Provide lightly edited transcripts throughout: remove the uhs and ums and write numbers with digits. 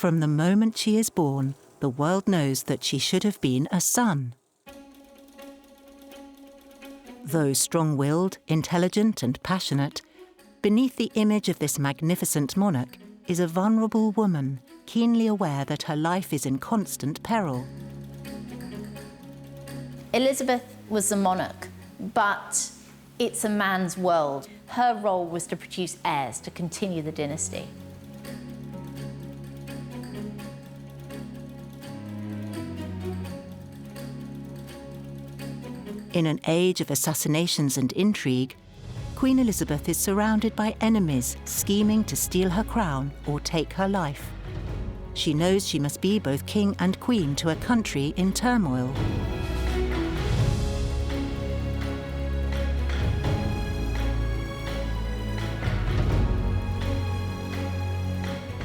From the moment she is born, the world knows that she should have been a son. Though strong-willed, intelligent and passionate, beneath the image of this magnificent monarch is a vulnerable woman, keenly aware that her life is in constant peril. Elizabeth was the monarch, but it's a man's world. Her role was to produce heirs to continue the dynasty. In an age of assassinations and intrigue, Queen Elizabeth is surrounded by enemies scheming to steal her crown or take her life. She knows she must be both king and queen to a country in turmoil.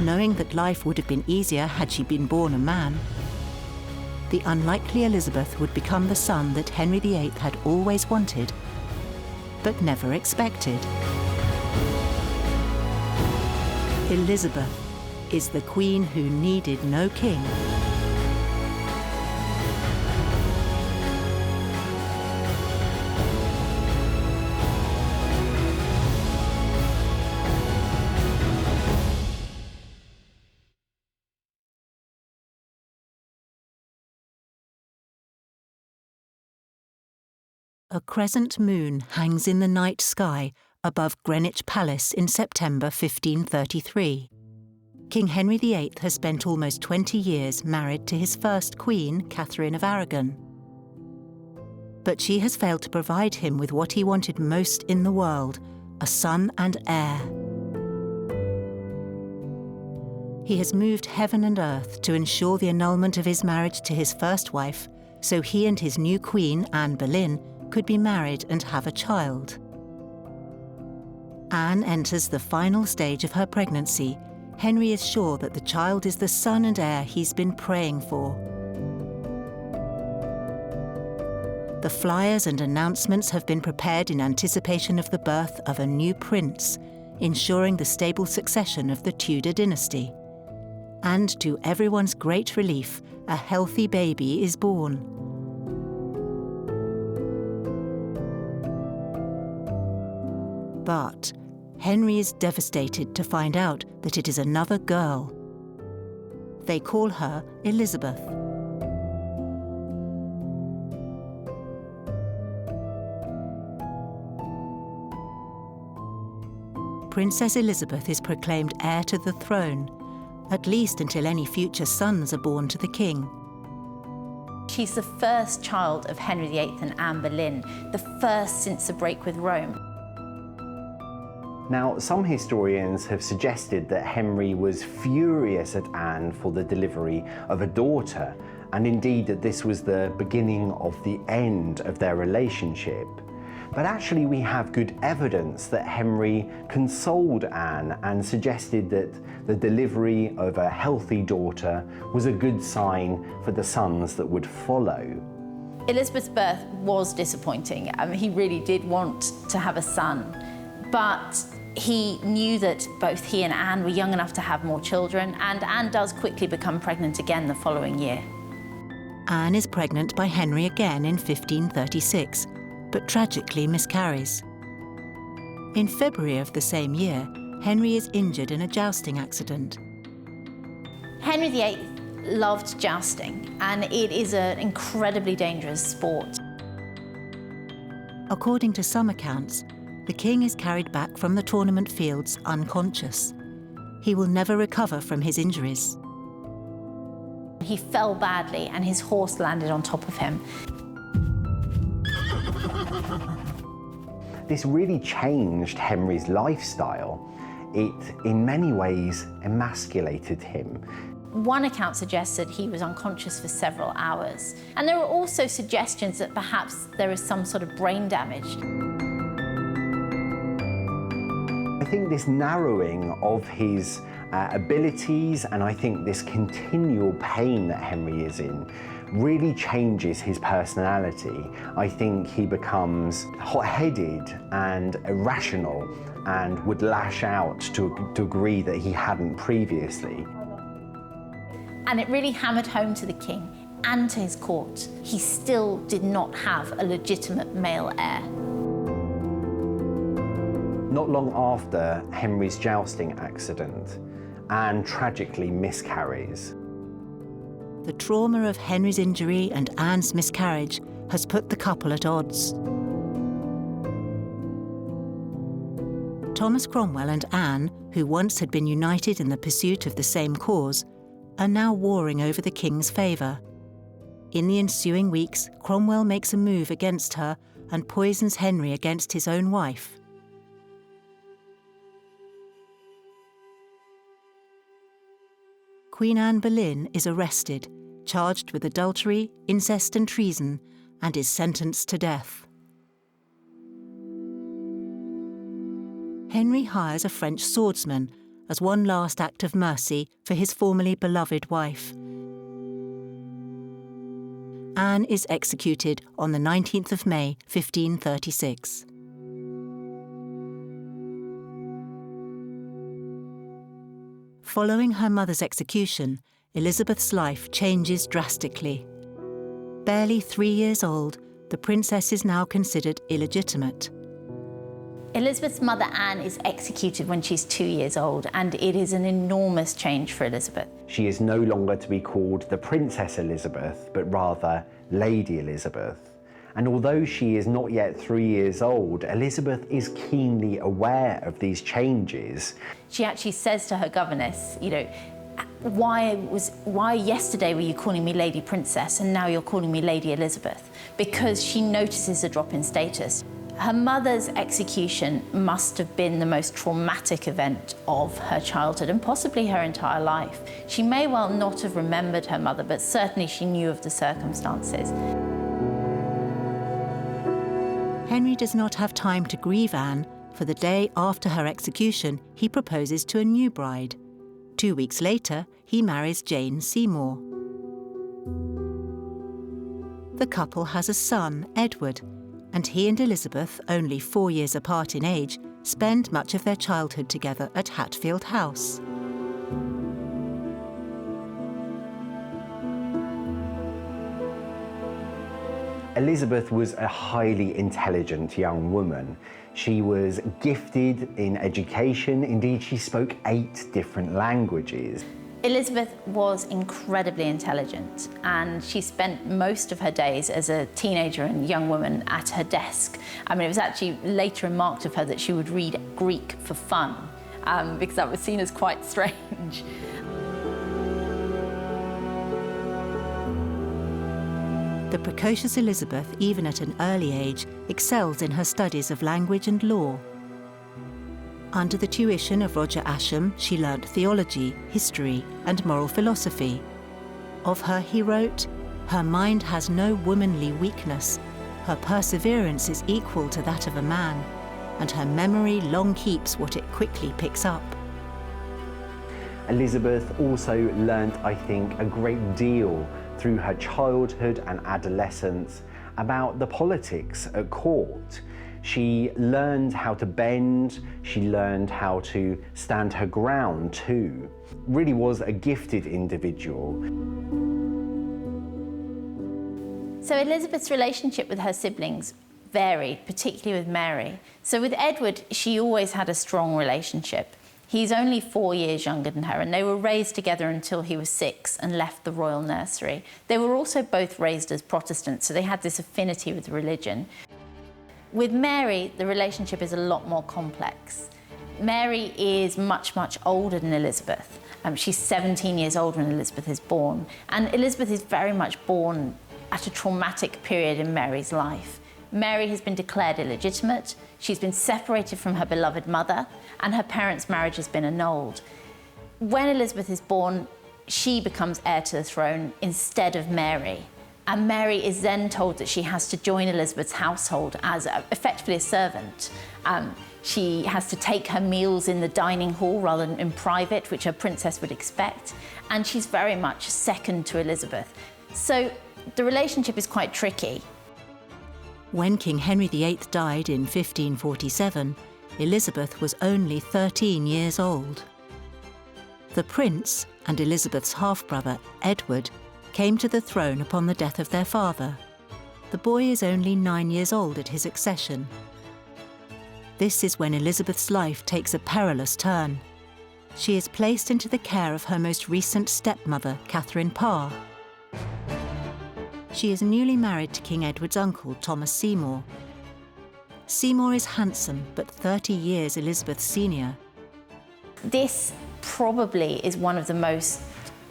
Knowing that life would have been easier had she been born a man, the unlikely Elizabeth would become the son that Henry VIII had always wanted, but never expected. Elizabeth is the queen who needed no king. A crescent moon hangs in the night sky above Greenwich Palace in September 1533. King Henry VIII has spent almost 20 years married to his first queen, Catherine of Aragon. But she has failed to provide him with what he wanted most in the world, a son and heir. He has moved heaven and earth to ensure the annulment of his marriage to his first wife, so he and his new queen, Anne Boleyn, could be married and have a child. Anne enters the final stage of her pregnancy. Henry is sure that the child is the son and heir he's been praying for. The flyers and announcements have been prepared in anticipation of the birth of a new prince, ensuring the stable succession of the Tudor dynasty. And to everyone's great relief, a healthy baby is born. But Henry is devastated to find out that it is another girl. They call her Elizabeth. Princess Elizabeth is proclaimed heir to the throne, at least until any future sons are born to the king. She's the first child of Henry VIII and Anne Boleyn, the first since the break with Rome. Now, some historians have suggested that Henry was furious at Anne for the delivery of a daughter, and indeed that this was the beginning of the end of their relationship. But actually we have good evidence that Henry consoled Anne and suggested that the delivery of a healthy daughter was a good sign for the sons that would follow. Elizabeth's birth was disappointing. He really did want to have a son, but he knew that both he and Anne were young enough to have more children, and Anne does quickly become pregnant again the following year. Anne is pregnant by Henry again in 1536, but tragically miscarries. In February of the same year, Henry is injured in a jousting accident. Henry VIII loved jousting, and it is an incredibly dangerous sport. According to some accounts, the king is carried back from the tournament fields unconscious. He will never recover from his injuries. He fell badly and his horse landed on top of him. This really changed Henry's lifestyle. It, in many ways, emasculated him. One account suggests that he was unconscious for several hours. And there are also suggestions that perhaps there is some sort of brain damage. I think this narrowing of his abilities, and I think this continual pain that Henry is in, really changes his personality. I think he becomes hot-headed and irrational and would lash out to a degree that he hadn't previously. And it really hammered home to the king and to his court. He still did not have a legitimate male heir. Not long after Henry's jousting accident, Anne tragically miscarries. The trauma of Henry's injury and Anne's miscarriage has put the couple at odds. Thomas Cromwell and Anne, who once had been united in the pursuit of the same cause, are now warring over the king's favour. In the ensuing weeks, Cromwell makes a move against her and poisons Henry against his own wife. Queen Anne Boleyn is arrested, charged with adultery, incest and treason, and is sentenced to death. Henry hires a French swordsman as one last act of mercy for his formerly beloved wife. Anne is executed on the 19th of May, 1536. Following her mother's execution, Elizabeth's life changes drastically. Barely 3 years old, the princess is now considered illegitimate. Elizabeth's mother Anne is executed when she's 2 years old, and it is an enormous change for Elizabeth. She is no longer to be called the Princess Elizabeth, but rather Lady Elizabeth. And although she is not yet 3 years old, Elizabeth is keenly aware of these changes. She actually says to her governess, you know, why yesterday were you calling me Lady Princess and now you're calling me Lady Elizabeth? Because she notices a drop in status. Her mother's execution must have been the most traumatic event of her childhood and possibly her entire life. She may well not have remembered her mother, but certainly she knew of the circumstances. Henry does not have time to grieve Anne. For the day after her execution, he proposes to a new bride. 2 weeks later, he marries Jane Seymour. The couple has a son, Edward, and he and Elizabeth, only 4 years apart in age, spend much of their childhood together at Hatfield House. Elizabeth was a highly intelligent young woman. She was gifted in education. Indeed, she spoke 8 different languages. Elizabeth was incredibly intelligent, and she spent most of her days as a teenager and young woman at her desk. I mean, it was actually later remarked of her that she would read Greek for fun, because that was seen as quite strange. The precocious Elizabeth, even at an early age, excels in her studies of language and law. Under the tuition of Roger Ascham, she learnt theology, history, and moral philosophy. Of her he wrote, "Her mind has no womanly weakness. Her perseverance is equal to that of a man, and her memory long keeps what it quickly picks up." Elizabeth also learnt, I think, a great deal through her childhood and adolescence about the politics at court. She learned how to bend, she learned how to stand her ground too. Really was a gifted individual. So Elizabeth's relationship with her siblings varied, particularly with Mary. So with Edward, she always had a strong relationship. He's only 4 years younger than her, and they were raised together until he was 6 and left the royal nursery. They were also both raised as Protestants, so they had this affinity with religion. With Mary, the relationship is a lot more complex. Mary is much, much older than Elizabeth. She's 17 years old when Elizabeth is born, and Elizabeth is very much born at a traumatic period in Mary's life. Mary has been declared illegitimate, she's been separated from her beloved mother, and her parents' marriage has been annulled. When Elizabeth is born, she becomes heir to the throne instead of Mary. And Mary is then told that she has to join Elizabeth's household as effectively a servant. She has to take her meals in the dining hall rather than in private, which a princess would expect. And she's very much second to Elizabeth. So the relationship is quite tricky. When King Henry VIII died in 1547, Elizabeth was only 13 years old. The prince and Elizabeth's half-brother, Edward, came to the throne upon the death of their father. The boy is only 9 years old at his accession. This is when Elizabeth's life takes a perilous turn. She is placed into the care of her most recent stepmother, Catherine Parr. She is newly married to King Edward's uncle, Thomas Seymour. Seymour is handsome, but 30 years Elizabeth's senior. This probably is one of the most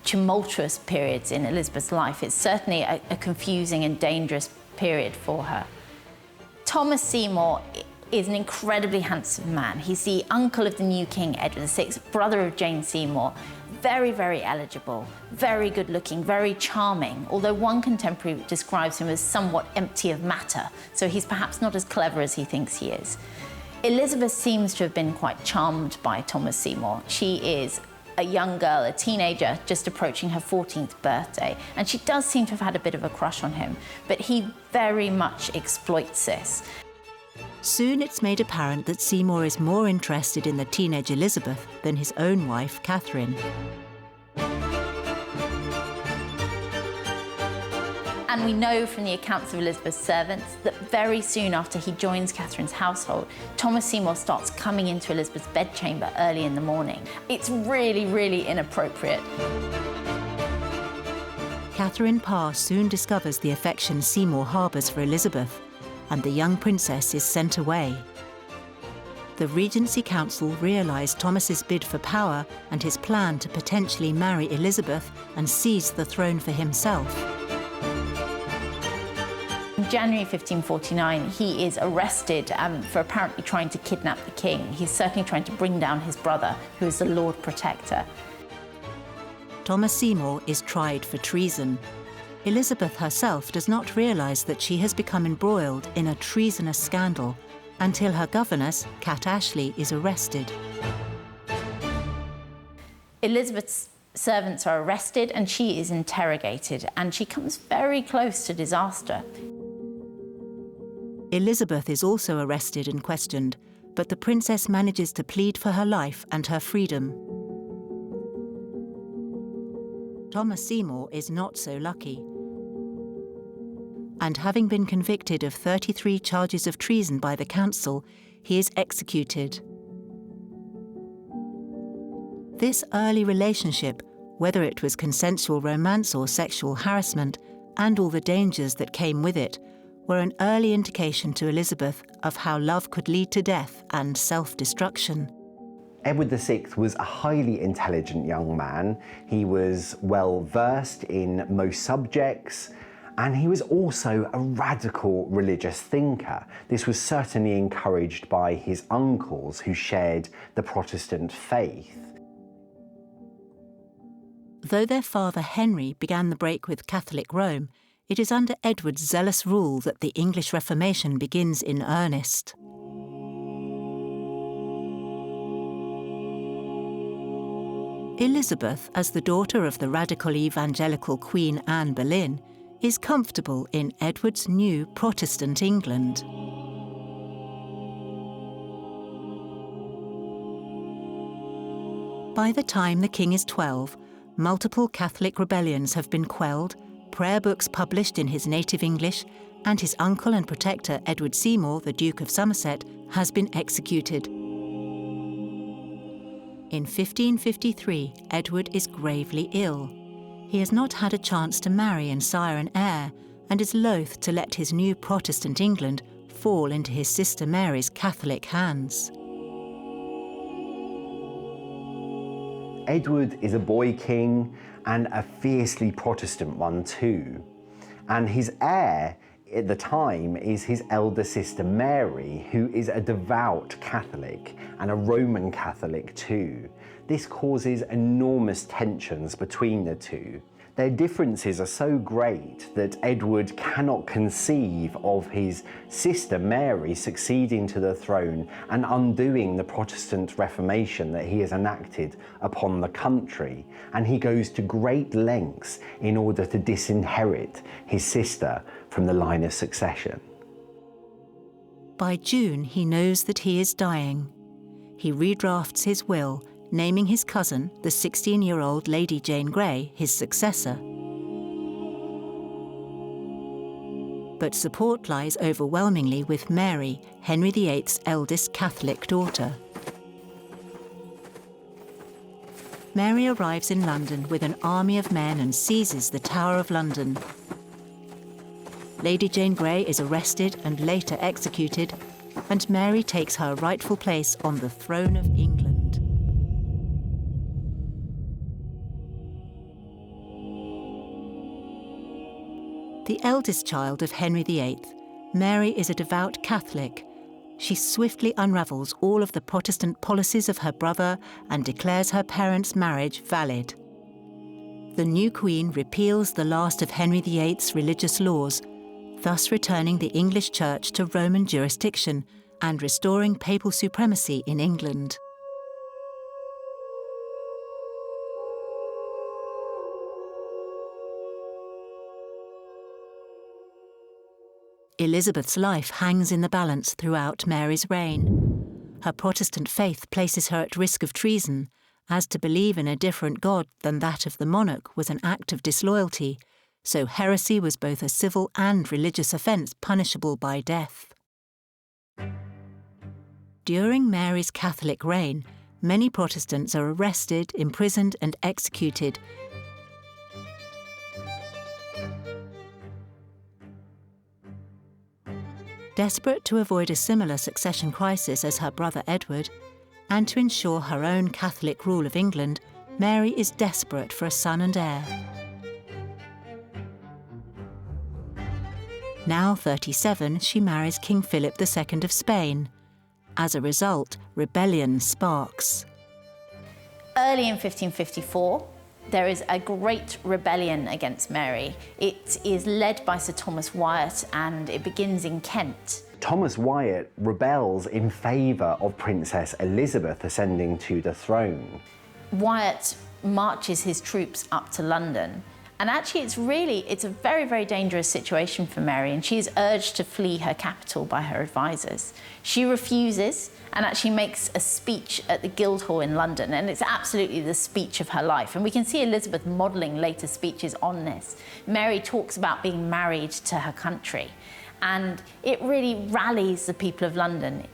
tumultuous periods in Elizabeth's life. It's certainly a confusing and dangerous period for her. Thomas Seymour is an incredibly handsome man. He's the uncle of the new King Edward VI, brother of Jane Seymour. Very, very eligible, very good looking, very charming, although one contemporary describes him as somewhat empty of matter, so he's perhaps not as clever as he thinks he is. Elizabeth seems to have been quite charmed by Thomas Seymour. She is a young girl, a teenager, just approaching her 14th birthday, and she does seem to have had a bit of a crush on him, but he very much exploits this. Soon it's made apparent that Seymour is more interested in the teenage Elizabeth than his own wife, Catherine. And we know from the accounts of Elizabeth's servants that very soon after he joins Catherine's household, Thomas Seymour starts coming into Elizabeth's bedchamber early in the morning. It's really, really inappropriate. Catherine Parr soon discovers the affection Seymour harbours for Elizabeth, and the young princess is sent away. The Regency Council realised Thomas's bid for power and his plan to potentially marry Elizabeth and seize the throne for himself. In January 1549, he is arrested for apparently trying to kidnap the king. He's certainly trying to bring down his brother, who is the Lord Protector. Thomas Seymour is tried for treason. Elizabeth herself does not realise that she has become embroiled in a treasonous scandal until her governess, Cat Ashley, is arrested. Elizabeth's servants are arrested and she is interrogated, and she comes very close to disaster. Elizabeth is also arrested and questioned, but the princess manages to plead for her life and her freedom. Thomas Seymour is not so lucky. And having been convicted of 33 charges of treason by the council, he is executed. This early relationship, whether it was consensual romance or sexual harassment, and all the dangers that came with it, were an early indication to Elizabeth of how love could lead to death and self-destruction. Edward VI was a highly intelligent young man. He was well versed in most subjects, and he was also a radical religious thinker. This was certainly encouraged by his uncles who shared the Protestant faith. Though their father Henry began the break with Catholic Rome, it is under Edward's zealous rule that the English Reformation begins in earnest. Elizabeth, as the daughter of the radical evangelical Queen Anne Boleyn, is comfortable in Edward's new Protestant England. By the time the king is 12, multiple Catholic rebellions have been quelled, prayer books published in his native English, and his uncle and protector Edward Seymour, the Duke of Somerset, has been executed. In 1553, Edward is gravely ill. He has not had a chance to marry and sire an heir, and is loath to let his new Protestant England fall into his sister Mary's Catholic hands. Edward is a boy king and a fiercely Protestant one too. And his heir at the time is his elder sister Mary, who is a devout Catholic and a Roman Catholic too. This causes enormous tensions between the two. Their differences are so great that Edward cannot conceive of his sister Mary succeeding to the throne and undoing the Protestant Reformation that he has enacted upon the country, and he goes to great lengths in order to disinherit his sister from the line of succession. By June, he knows that he is dying. He redrafts his will, naming his cousin, the 16-year-old Lady Jane Grey, his successor. But support lies overwhelmingly with Mary, Henry VIII's eldest Catholic daughter. Mary arrives in London with an army of men and seizes the Tower of London. Lady Jane Grey is arrested and later executed, and Mary takes her rightful place on the throne of England. The eldest child of Henry VIII, Mary is a devout Catholic. She swiftly unravels all of the Protestant policies of her brother and declares her parents' marriage valid. The new queen repeals the last of Henry VIII's religious laws, thus returning the English Church to Roman jurisdiction and restoring papal supremacy in England. Elizabeth's life hangs in the balance throughout Mary's reign. Her Protestant faith places her at risk of treason, as to believe in a different God than that of the monarch was an act of disloyalty, so heresy was both a civil and religious offence punishable by death. During Mary's Catholic reign, many Protestants are arrested, imprisoned and executed. Desperate to avoid a similar succession crisis as her brother Edward, and to ensure her own Catholic rule of England, Mary is desperate for a son and heir. Now 37, she marries King Philip II of Spain. As a result, rebellion sparks. Early in 1554, there is a great rebellion against Mary. It is led by Sir Thomas Wyatt and it begins in Kent. Thomas Wyatt rebels in favour of Princess Elizabeth ascending to the throne. Wyatt marches his troops up to London. And actually it's a very, very dangerous situation for Mary, and she is urged to flee her capital by her advisors. She refuses and actually makes a speech at the Guildhall in London, and it's absolutely the speech of her life. And we can see Elizabeth modelling later speeches on this. Mary talks about being married to her country, and it really rallies the people of London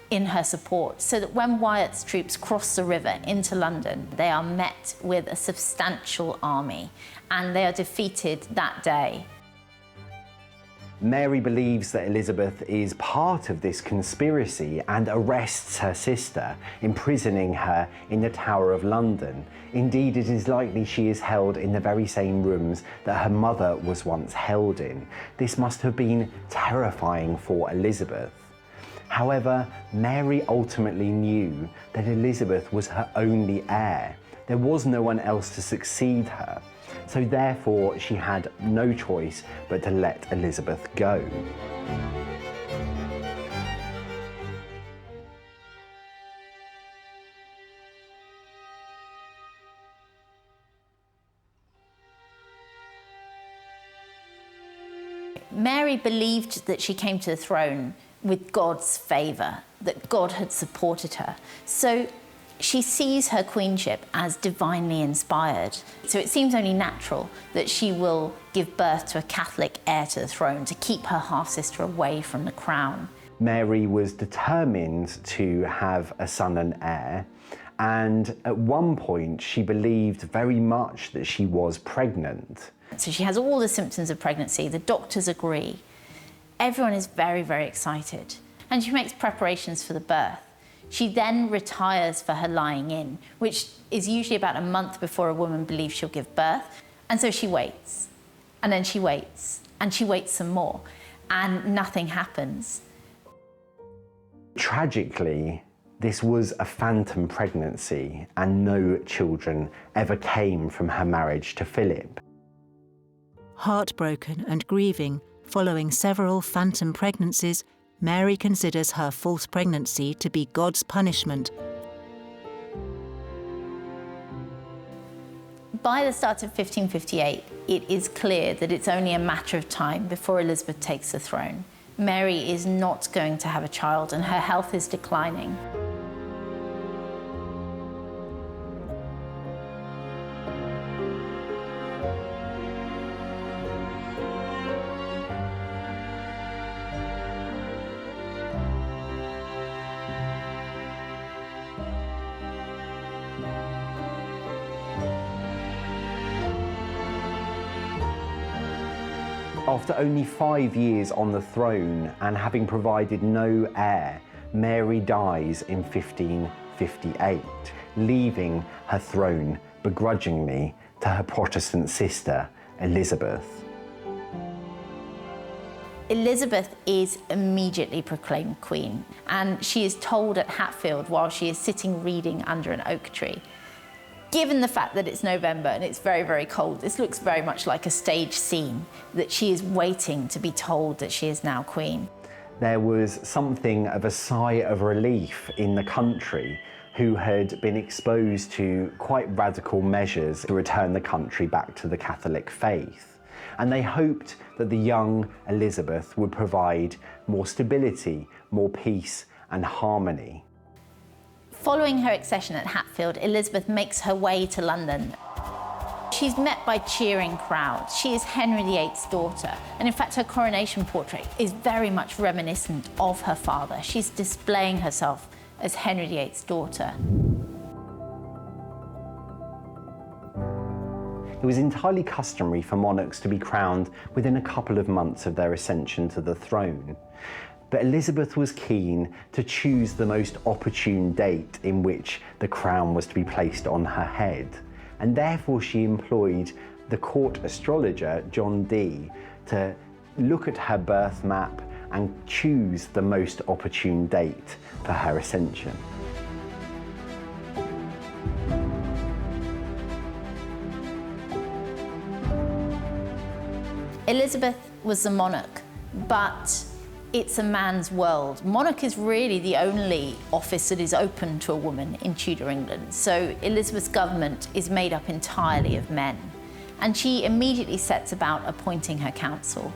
in her support, so that when Wyatt's troops cross the river into London, they are met with a substantial army, and they are defeated that day. Mary believes that Elizabeth is part of this conspiracy and arrests her sister, imprisoning her in the Tower of London. Indeed, it is likely she is held in the very same rooms that her mother was once held in. This must have been terrifying for Elizabeth. However, Mary ultimately knew that Elizabeth was her only heir. There was no one else to succeed her, so therefore she had no choice but to let Elizabeth go. Mary believed that she came to the throne with God's favour, that God had supported her. So she sees her queenship as divinely inspired. So it seems only natural that she will give birth to a Catholic heir to the throne to keep her half-sister away from the crown. Mary was determined to have a son and heir, and at one point she believed very much that she was pregnant. So she has all the symptoms of pregnancy. The doctors agree. Everyone is very, very excited, and she makes preparations for the birth. She then retires for her lying in, which is usually about a month before a woman believes she'll give birth. And so she waits, and then she waits, and she waits some more, and nothing happens. Tragically, this was a phantom pregnancy, and no children ever came from her marriage to Philip. Heartbroken and grieving, following several phantom pregnancies, Mary considers her false pregnancy to be God's punishment. By the start of 1558, it is clear that it's only a matter of time before Elizabeth takes the throne. Mary is not going to have a child, and her health is declining. After only 5 years on the throne and having provided no heir, Mary dies in 1558, leaving her throne begrudgingly to her Protestant sister, Elizabeth. Elizabeth is immediately proclaimed queen, and she is told at Hatfield while she is sitting reading under an oak tree. Given the fact that it's November and it's very, very cold, this looks very much like a stage scene, that she is waiting to be told that she is now queen. There was something of a sigh of relief in the country, who had been exposed to quite radical measures to return the country back to the Catholic faith. And they hoped that the young Elizabeth would provide more stability, more peace and harmony. Following her accession at Hatfield, Elizabeth makes her way to London. She's met by cheering crowds. She is Henry VIII's daughter, and in fact her coronation portrait is very much reminiscent of her father. She's displaying herself as Henry VIII's daughter. It was entirely customary for monarchs to be crowned within a couple of months of their ascension to the throne. But Elizabeth was keen to choose the most opportune date in which the crown was to be placed on her head, and therefore she employed the court astrologer John Dee to look at her birth map and choose the most opportune date for her ascension. Elizabeth was the monarch, but it's a man's world. Monarch is really the only office that is open to a woman in Tudor England. So Elizabeth's government is made up entirely of men. And she immediately sets about appointing her council.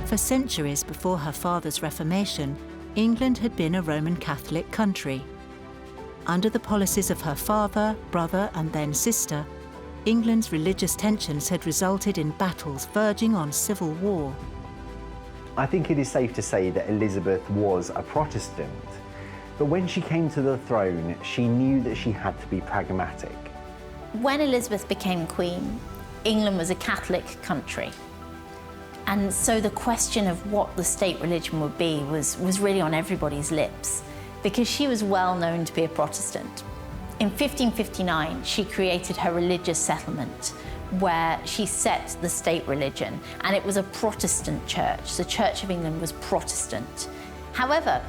For centuries before her father's Reformation, England had been a Roman Catholic country. Under the policies of her father, brother, and then sister, England's religious tensions had resulted in battles verging on civil war. I think it is safe to say that Elizabeth was a Protestant, but when she came to the throne, she knew that she had to be pragmatic. When Elizabeth became queen, England was a Catholic country. And so the question of what the state religion would be was really on everybody's lips, because she was well known to be a Protestant. In 1559, she created her religious settlement, where she set the state religion, and it was a Protestant church. The Church of England was Protestant. However,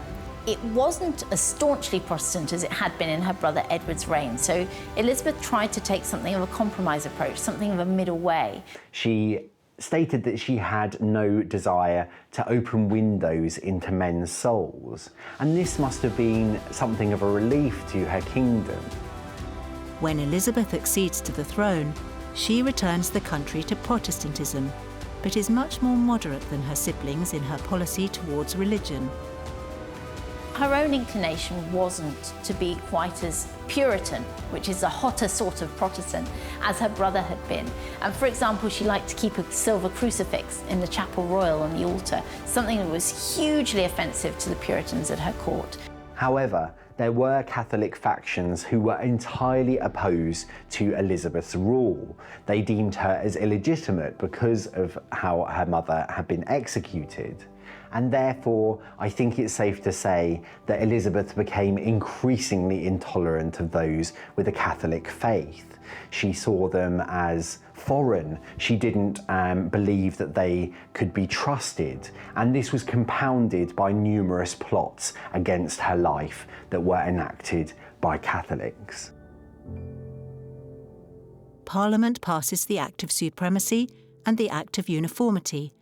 it wasn't as staunchly Protestant as it had been in her brother Edward's reign. So Elizabeth tried to take something of a compromise approach, something of a middle way. She stated that she had no desire to open windows into men's souls, and this must have been something of a relief to her kingdom. When Elizabeth accedes to the throne, she returns the country to Protestantism, but is much more moderate than her siblings in her policy towards religion. Her own inclination wasn't to be quite as Puritan, which is a hotter sort of Protestant, as her brother had been. And for example, she liked to keep a silver crucifix in the chapel royal on the altar, something that was hugely offensive to the Puritans at her court. However, there were Catholic factions who were entirely opposed to Elizabeth's rule. They deemed her as illegitimate because of how her mother had been executed. And therefore, I think it's safe to say that Elizabeth became increasingly intolerant of those with a Catholic faith. She saw them as foreign. She didn't believe that they could be trusted. And this was compounded by numerous plots against her life that were enacted by Catholics. Parliament passes the Act of Supremacy and the Act of Uniformity,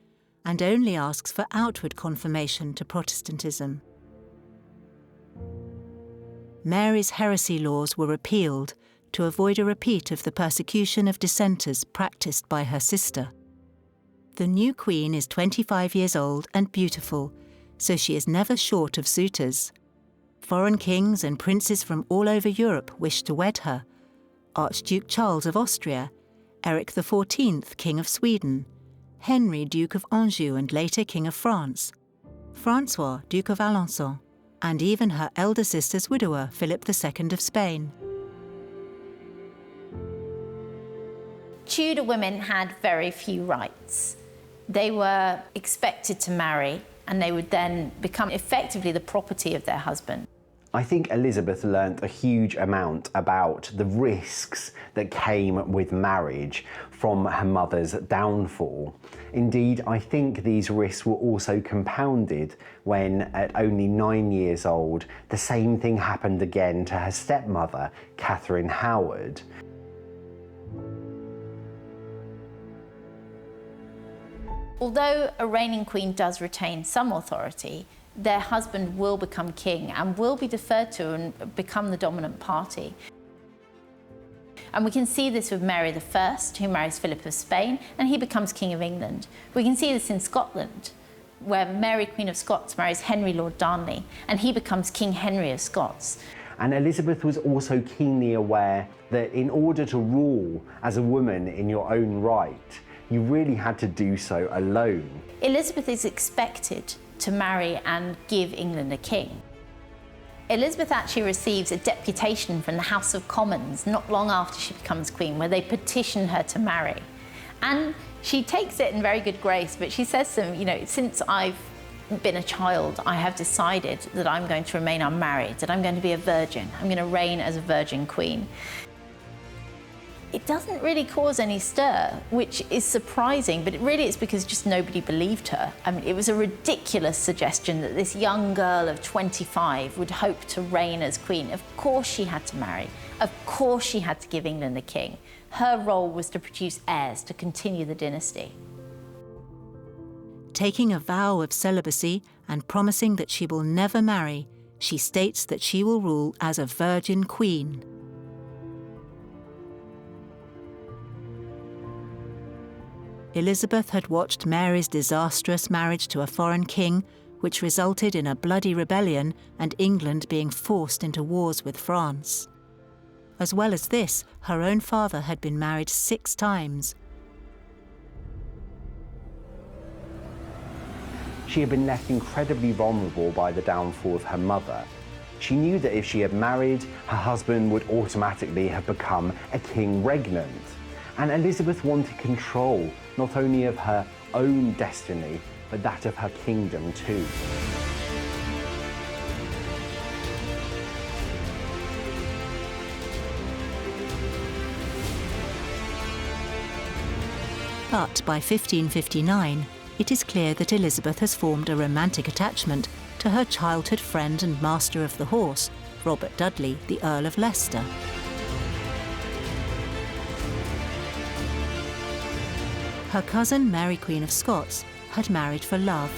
and only asks for outward confirmation to Protestantism. Mary's heresy laws were repealed to avoid a repeat of the persecution of dissenters practiced by her sister. The new queen is 25 years old and beautiful, so she is never short of suitors. Foreign kings and princes from all over Europe wish to wed her. Archduke Charles of Austria, Eric XIV, King of Sweden, Henry, Duke of Anjou and later King of France, Francois, Duke of Alençon, and even her elder sister's widower, Philip II of Spain. Tudor women had very few rights. They were expected to marry, and they would then become effectively the property of their husband. I think Elizabeth learnt a huge amount about the risks that came with marriage from her mother's downfall. Indeed, I think these risks were also compounded when, at only 9 years old, the same thing happened again to her stepmother, Catherine Howard. Although a reigning queen does retain some authority, their husband will become king and will be deferred to and become the dominant party. And we can see this with Mary I, who marries Philip of Spain, and he becomes King of England. We can see this in Scotland, where Mary, Queen of Scots, marries Henry, Lord Darnley, and he becomes King Henry of Scots. And Elizabeth was also keenly aware that in order to rule as a woman in your own right, you really had to do so alone. Elizabeth is expected to marry and give England a king. Elizabeth actually receives a deputation from the House of Commons not long after she becomes queen, where they petition her to marry. And she takes it in very good grace, but she says to them, you know, since I've been a child, I have decided that I'm going to remain unmarried, that I'm going to be a virgin. I'm going to reign as a virgin queen. It doesn't really cause any stir, which is surprising, but it really is because just nobody believed her. I mean, it was a ridiculous suggestion that this young girl of 25 would hope to reign as queen. Of course she had to marry. Of course she had to give England a king. Her role was to produce heirs, to continue the dynasty. Taking a vow of celibacy and promising that she will never marry, she states that she will rule as a virgin queen. Elizabeth had watched Mary's disastrous marriage to a foreign king, which resulted in a bloody rebellion and England being forced into wars with France. As well as this, her own father had been married 6 times. She had been left incredibly vulnerable by the downfall of her mother. She knew that if she had married, her husband would automatically have become a king regnant. And Elizabeth wanted control, not only of her own destiny, but that of her kingdom too. But by 1559, it is clear that Elizabeth has formed a romantic attachment to her childhood friend and master of the horse, Robert Dudley, the Earl of Leicester. Her cousin, Mary, Queen of Scots, had married for love.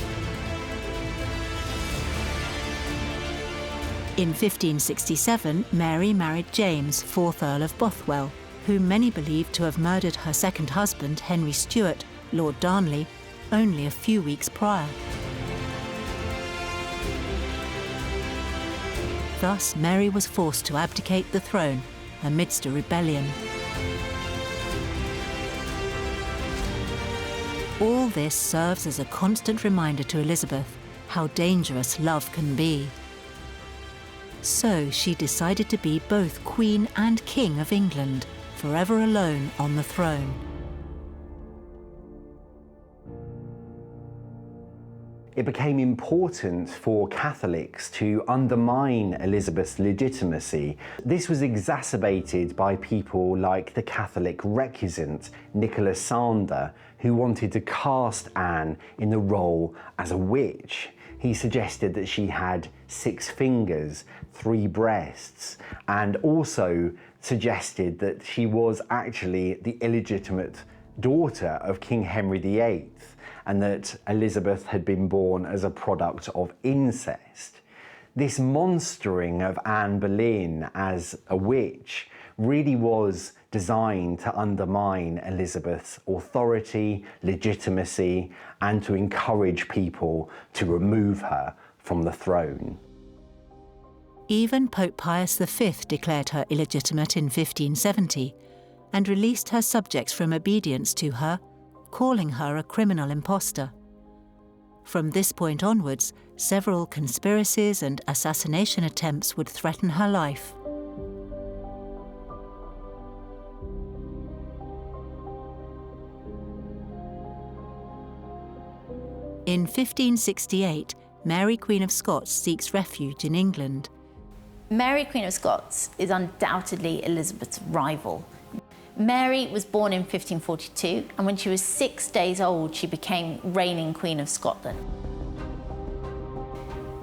In 1567, Mary married James, 4th Earl of Bothwell, whom many believe to have murdered her second husband, Henry Stuart, Lord Darnley, only a few weeks prior. Thus, Mary was forced to abdicate the throne amidst a rebellion. All this serves as a constant reminder to Elizabeth how dangerous love can be. So she decided to be both Queen and King of England, forever alone on the throne. It became important for Catholics to undermine Elizabeth's legitimacy. This was exacerbated by people like the Catholic recusant Nicholas Sander, who wanted to cast Anne in the role as a witch. He suggested that she had 6 fingers, 3 breasts, and also suggested that she was actually the illegitimate daughter of King Henry VIII, and that Elizabeth had been born as a product of incest. This monstering of Anne Boleyn as a witch really was designed to undermine Elizabeth's authority, legitimacy, and to encourage people to remove her from the throne. Even Pope Pius V declared her illegitimate in 1570 and released her subjects from obedience to her, calling her a criminal impostor. From this point onwards, several conspiracies and assassination attempts would threaten her life. In 1568, Mary, Queen of Scots, seeks refuge in England. Mary, Queen of Scots, is undoubtedly Elizabeth's rival. Mary was born in 1542, and when she was 6 days old, she became reigning Queen of Scotland.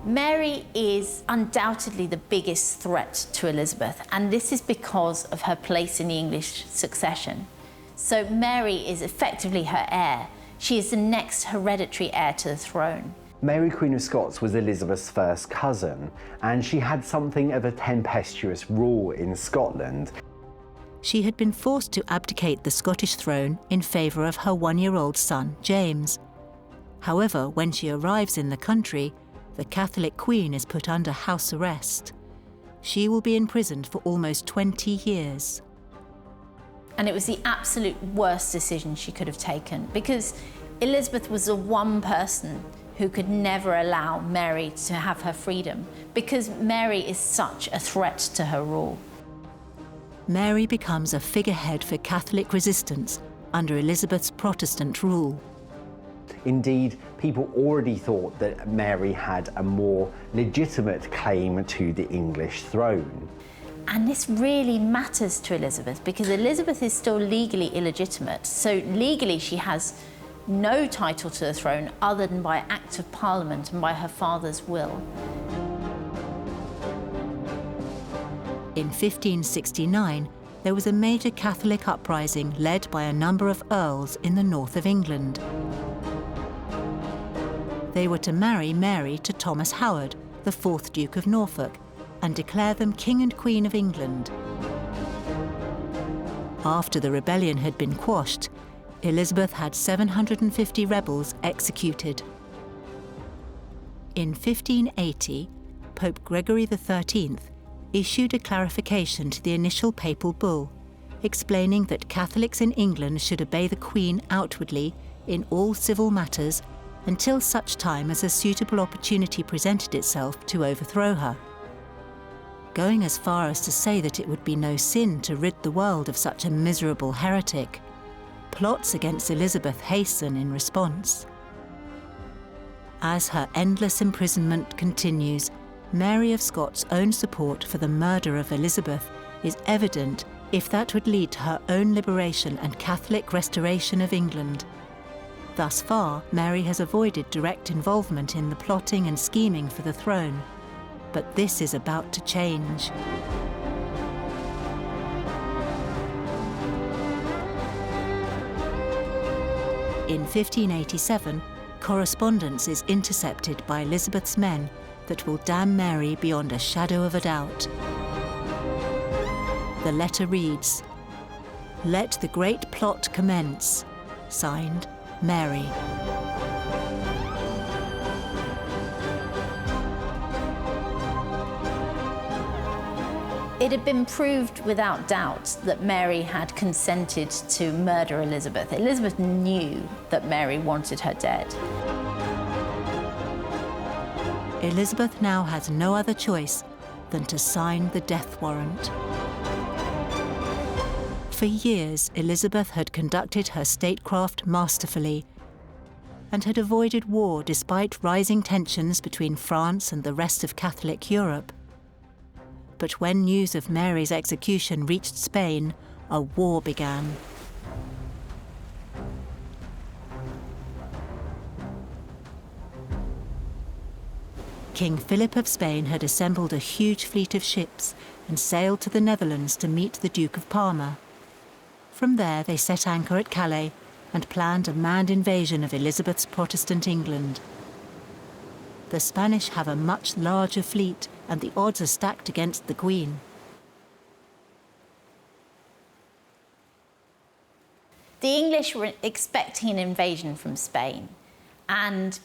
Mary is undoubtedly the biggest threat to Elizabeth, and this is because of her place in the English succession. So Mary is effectively her heir. She is the next hereditary heir to the throne. Mary, Queen of Scots, was Elizabeth's first cousin, and she had something of a tempestuous rule in Scotland. She had been forced to abdicate the Scottish throne in favour of her one-year-old son, James. However, when she arrives in the country, the Catholic Queen is put under house arrest. She will be imprisoned for almost 20 years. And it was the absolute worst decision she could have taken, because Elizabeth was the one person who could never allow Mary to have her freedom, because Mary is such a threat to her rule. Mary becomes a figurehead for Catholic resistance under Elizabeth's Protestant rule. Indeed, people already thought that Mary had a more legitimate claim to the English throne. And this really matters to Elizabeth, because Elizabeth is still legally illegitimate. So legally she has no title to the throne other than by Act of Parliament and by her father's will. In 1569, there was a major Catholic uprising led by a number of earls in the north of England. They were to marry Mary to Thomas Howard, the 4th Duke of Norfolk, and declare them King and Queen of England. After the rebellion had been quashed, Elizabeth had 750 rebels executed. In 1580, Pope Gregory XIII issued a clarification to the initial papal bull, explaining that Catholics in England should obey the Queen outwardly in all civil matters until such time as a suitable opportunity presented itself to overthrow her, going as far as to say that it would be no sin to rid the world of such a miserable heretic. Plots against Elizabeth hasten in response. As her endless imprisonment continues, Mary of Scots' own support for the murder of Elizabeth is evident if that would lead to her own liberation and Catholic restoration of England. Thus far, Mary has avoided direct involvement in the plotting and scheming for the throne, but this is about to change. In 1587, correspondence is intercepted by Elizabeth's men that will damn Mary beyond a shadow of a doubt. The letter reads, "Let the great plot commence." Signed, Mary. It had been proved without doubt that Mary had consented to murder Elizabeth. Elizabeth knew that Mary wanted her dead. Elizabeth now has no other choice than to sign the death warrant. For years, Elizabeth had conducted her statecraft masterfully and had avoided war despite rising tensions between France and the rest of Catholic Europe. But when news of Mary's execution reached Spain, a war began. King Philip of Spain had assembled a huge fleet of ships and sailed to the Netherlands to meet the Duke of Parma. From there, they set anchor at Calais and planned a manned invasion of Elizabeth's Protestant England. The Spanish have a much larger fleet, and the odds are stacked against the Queen. The English were expecting an invasion from Spain, and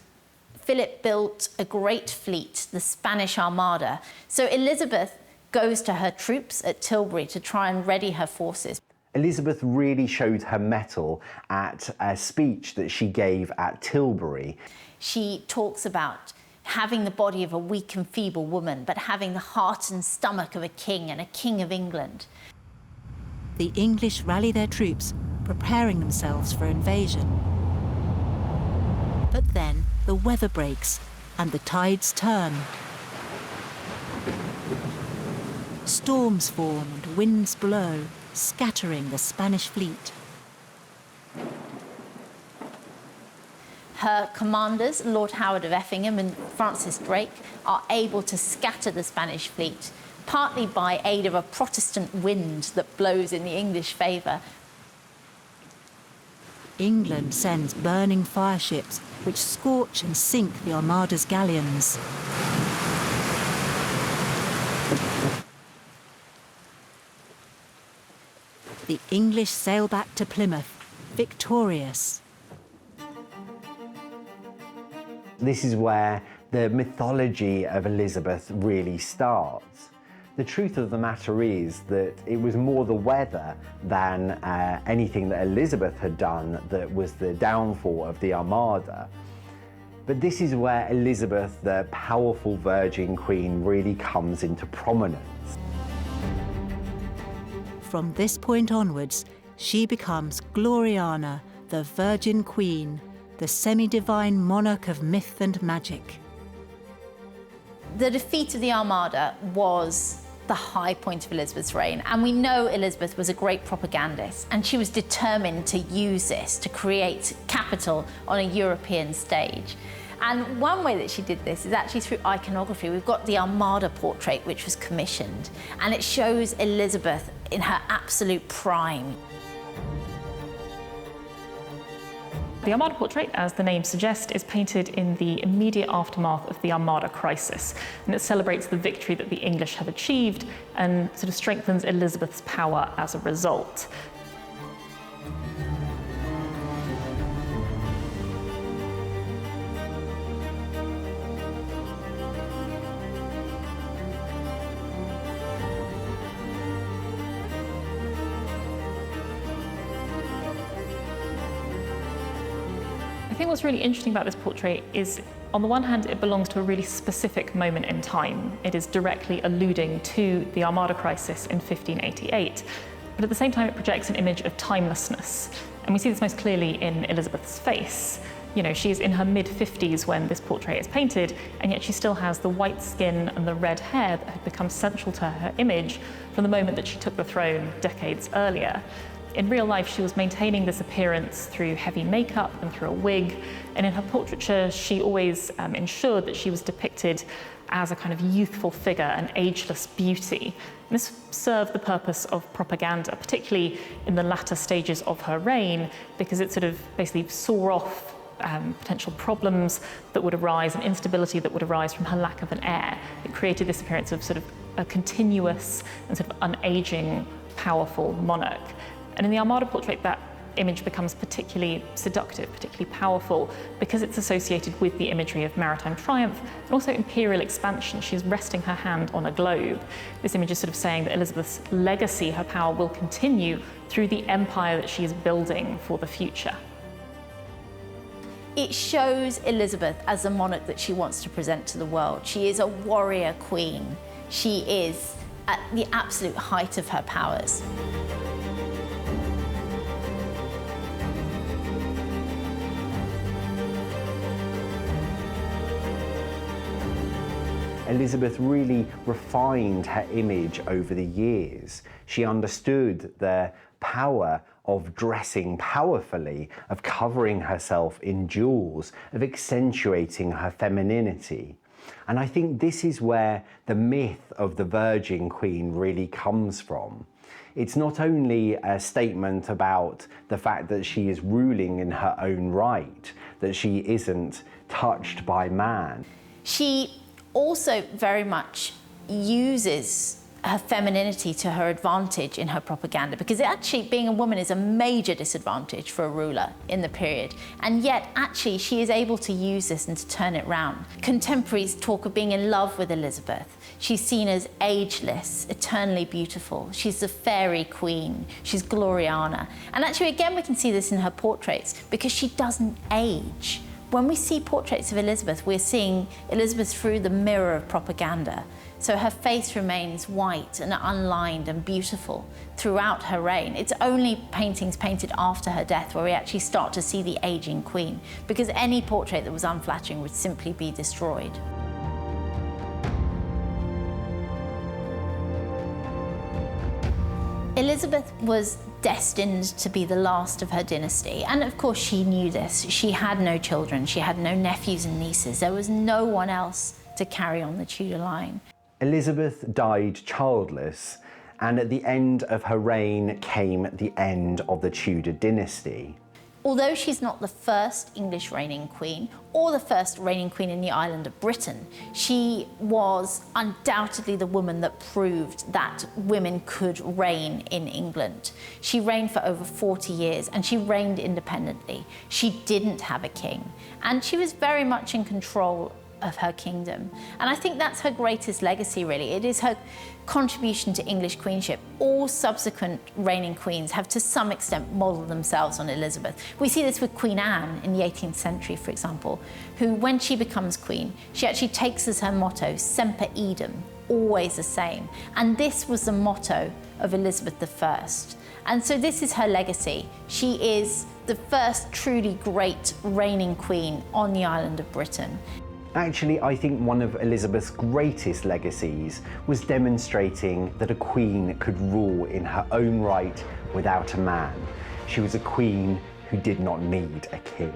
Philip built a great fleet, the Spanish Armada. So Elizabeth goes to her troops at Tilbury to try and ready her forces. Elizabeth really showed her mettle at a speech that she gave at Tilbury. She talks about having the body of a weak and feeble woman, but having the heart and stomach of a king and a king of England. The English rally their troops, preparing themselves for invasion. But then the weather breaks and the tides turn. Storms form and winds blow, scattering the Spanish fleet. Her commanders, Lord Howard of Effingham and Francis Drake, are able to scatter the Spanish fleet, partly by aid of a Protestant wind that blows in the English favour. England sends burning fireships which scorch and sink the Armada's galleons. The English sail back to Plymouth, victorious. This is where the mythology of Elizabeth really starts. The truth of the matter is that it was more the weather than anything that Elizabeth had done that was the downfall of the Armada. But this is where Elizabeth, the powerful Virgin Queen, really comes into prominence. From this point onwards, she becomes Gloriana, the Virgin Queen, the semi-divine monarch of myth and magic. The defeat of the Armada was the high point of Elizabeth's reign, and we know Elizabeth was a great propagandist, and she was determined to use this to create capital on a European stage. And one way that she did this is actually through iconography. We've got the Armada portrait, which was commissioned, and it shows Elizabeth in her absolute prime. The Armada portrait, as the name suggests, is painted in the immediate aftermath of the Armada crisis, and it celebrates the victory that the English have achieved and sort of strengthens Elizabeth's power as a result. I think what's really interesting about this portrait is, on the one hand, it belongs to a really specific moment in time. It is directly alluding to the Armada crisis in 1588, but at the same time it projects an image of timelessness. And we see this most clearly in Elizabeth's face. You know, she's in her mid-50s when this portrait is painted, and yet she still has the white skin and the red hair that had become central to her image from the moment that she took the throne decades earlier. In real life, she was maintaining this appearance through heavy makeup and through a wig, and in her portraiture, she always ensured that she was depicted as a kind of youthful figure, an ageless beauty. And this served the purpose of propaganda, particularly in the latter stages of her reign, because it sort of basically saw off potential problems that would arise and instability that would arise from her lack of an heir. It created this appearance of sort of a continuous and sort of unaging, powerful monarch. And in the Armada portrait, that image becomes particularly seductive, particularly powerful, because it's associated with the imagery of maritime triumph and also imperial expansion. She's resting her hand on a globe. This image is sort of saying that Elizabeth's legacy, her power, will continue through the empire that she is building for the future. It shows Elizabeth as the monarch that she wants to present to the world. She is a warrior queen. She is at the absolute height of her powers. Elizabeth really refined her image over the years. She understood the power of dressing powerfully, of covering herself in jewels, of accentuating her femininity. And I think this is where the myth of the Virgin Queen really comes from. It's not only a statement about the fact that she is ruling in her own right, that she isn't touched by man. She also very much uses her femininity to her advantage in her propaganda, because actually being a woman is a major disadvantage for a ruler in the period, and yet actually she is able to use this and to turn it round. Contemporaries talk of being in love with Elizabeth. She's seen as ageless, eternally beautiful. She's the fairy queen, she's Gloriana. And actually again we can see this in her portraits because she doesn't age. When we see portraits of Elizabeth, we're seeing Elizabeth through the mirror of propaganda. So her face remains white and unlined and beautiful throughout her reign. It's only paintings painted after her death where we actually start to see the aging queen, because any portrait that was unflattering would simply be destroyed. Elizabeth was destined to be the last of her dynasty, and of course she knew this. She had no children, she had no nephews and nieces. There was no one else to carry on the Tudor line. Elizabeth died childless, and at the end of her reign came the end of the Tudor dynasty. Although she's not the first English reigning queen or the first reigning queen in the island of Britain, she was undoubtedly the woman that proved that women could reign in England. She reigned for over 40 years and she reigned independently. She didn't have a king, and she was very much in control of her kingdom. And I think that's her greatest legacy, really. It is her contribution to English queenship. All subsequent reigning queens have to some extent modelled themselves on Elizabeth. We see this with Queen Anne in the 18th century, for example, who, when she becomes queen, she actually takes as her motto, Semper Idem, always the same. And this was the motto of Elizabeth I. And so this is her legacy. She is the first truly great reigning queen on the island of Britain. Actually, I think one of Elizabeth's greatest legacies was demonstrating that a queen could rule in her own right without a man. She was a queen who did not need a king.